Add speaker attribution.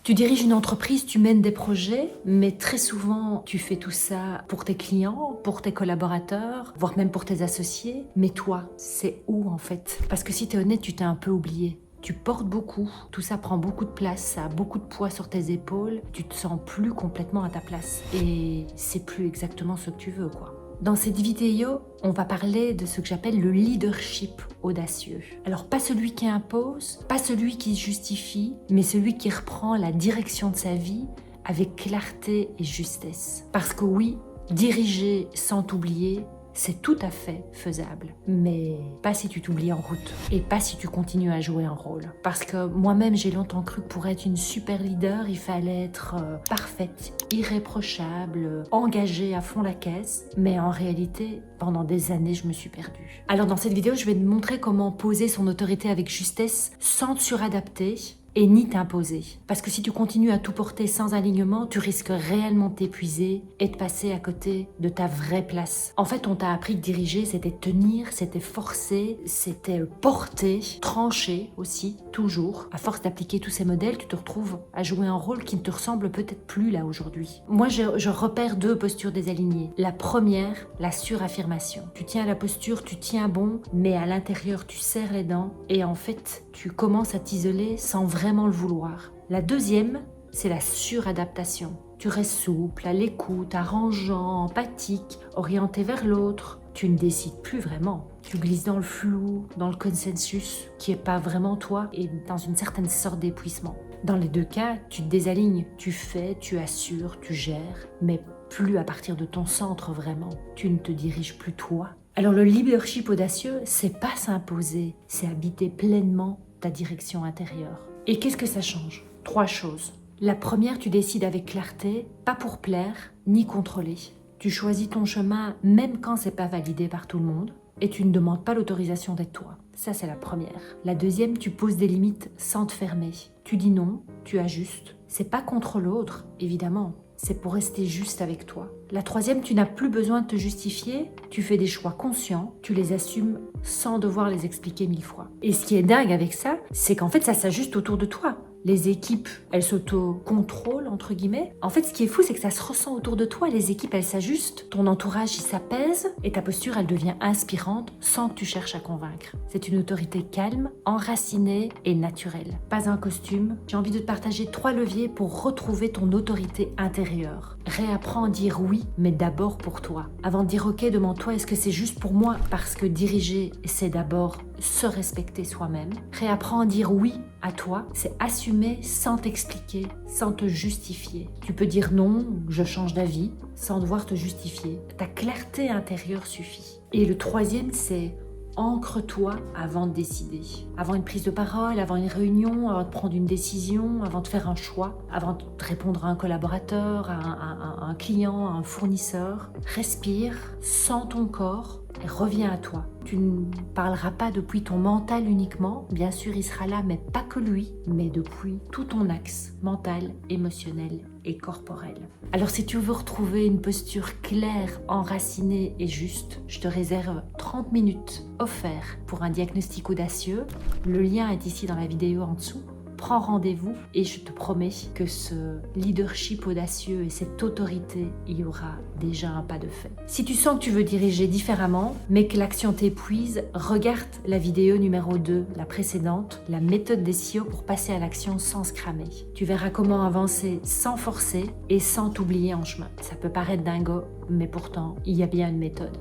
Speaker 1: Tu diriges une entreprise, tu mènes des projets, mais très souvent, tu fais tout ça pour tes clients, pour tes collaborateurs, voire même pour tes associés. Mais toi, c'est où en fait? Parce que si tu es honnête, tu t'es un peu oublié. Tu portes beaucoup, tout ça prend beaucoup de place, ça a beaucoup de poids sur tes épaules, tu te sens plus complètement à ta place. Et c'est plus exactement ce que tu veux, quoi. Dans cette vidéo, on va parler de ce que j'appelle le leadership audacieux. Alors pas celui qui impose, pas celui qui justifie, mais celui qui reprend la direction de sa vie avec clarté et justesse. Parce que oui, diriger sans t'oublier, c'est tout à fait faisable, mais pas si tu t'oublies en route et pas si tu continues à jouer un rôle. Parce que moi-même, j'ai longtemps cru que pour être une super leader, il fallait être parfaite, irréprochable, engagée à fond la caisse, mais en réalité, pendant des années, je me suis perdue. Alors dans cette vidéo, je vais te montrer comment poser son autorité avec justesse sans te suradapter, et ni t'imposer. Parce que si tu continues à tout porter sans alignement, tu risques réellement de t'épuiser et de passer à côté de ta vraie place. En fait, on t'a appris que diriger, c'était tenir, c'était forcer, c'était porter, trancher aussi, toujours. À force d'appliquer tous ces modèles, tu te retrouves à jouer un rôle qui ne te ressemble peut-être plus là aujourd'hui. Moi, je repère deux postures désalignées. La première, la suraffirmation. Tu tiens la posture, tu tiens bon, mais à l'intérieur, tu serres les dents et en fait, tu commences à t'isoler sans vraiment le vouloir. La deuxième, c'est la suradaptation. Tu restes souple, à l'écoute, arrangeant, empathique, orienté vers l'autre. Tu ne décides plus vraiment. Tu glisses dans le flou, dans le consensus, qui n'est pas vraiment toi, et dans une certaine sorte d'épuisement. Dans les deux cas, tu te désalignes. Tu fais, tu assures, tu gères, mais plus à partir de ton centre vraiment. Tu ne te diriges plus toi. Alors le leadership audacieux, c'est pas s'imposer, c'est habiter pleinement ta direction intérieure. Et qu'est-ce que ça change? 3 choses. La première, tu décides avec clarté, pas pour plaire, ni contrôler. Tu choisis ton chemin même quand c'est pas validé par tout le monde et tu ne demandes pas l'autorisation d'être toi. Ça, c'est la première. La deuxième, tu poses des limites sans te fermer. Tu dis non, tu ajustes. C'est pas contre l'autre, évidemment. C'est pour rester juste avec toi. La troisième, tu n'as plus besoin de te justifier, tu fais des choix conscients, tu les assumes sans devoir les expliquer 1000 fois. Et ce qui est dingue avec ça, c'est qu'en fait ça s'ajuste autour de toi. Les équipes, elles s'auto-contrôlent, entre guillemets. En fait, ce qui est fou, c'est que ça se ressent autour de toi. Les équipes, elles s'ajustent, ton entourage, il s'apaise, et ta posture, elle devient inspirante sans que tu cherches à convaincre. C'est une autorité calme, enracinée et naturelle. Pas un costume. J'ai envie de te partager 3 leviers pour retrouver ton autorité intérieure. Réapprends à dire oui, mais d'abord pour toi. Avant de dire ok, demande-toi, est-ce que c'est juste pour moi? Parce que diriger, c'est d'abord se respecter soi-même. Réapprends à dire oui à toi, c'est assumer sans t'expliquer, sans te justifier. Tu peux dire non, je change d'avis, sans devoir te justifier. Ta clarté intérieure suffit. Et le troisième, c'est ancre-toi avant de décider. Avant une prise de parole, avant une réunion, avant de prendre une décision, avant de faire un choix, avant de répondre à un collaborateur, à un client, à un fournisseur. Respire, sens ton corps et reviens à toi. Tu ne parleras pas depuis ton mental uniquement, bien sûr il sera là, mais pas que lui, mais depuis tout ton axe mental, émotionnel et corporel. Alors si tu veux retrouver une posture claire, enracinée et juste, je te réserve 30 minutes offertes pour un diagnostic audacieux. Le lien est ici dans la vidéo en dessous. Prends rendez-vous et je te promets que ce leadership audacieux et cette autorité, il y aura déjà un pas de fait. Si tu sens que tu veux diriger différemment, mais que l'action t'épuise, regarde la vidéo numéro 2, la précédente, la méthode des CEO pour passer à l'action sans se cramer. Tu verras comment avancer sans forcer et sans t'oublier en chemin. Ça peut paraître dingo, mais pourtant, il y a bien une méthode.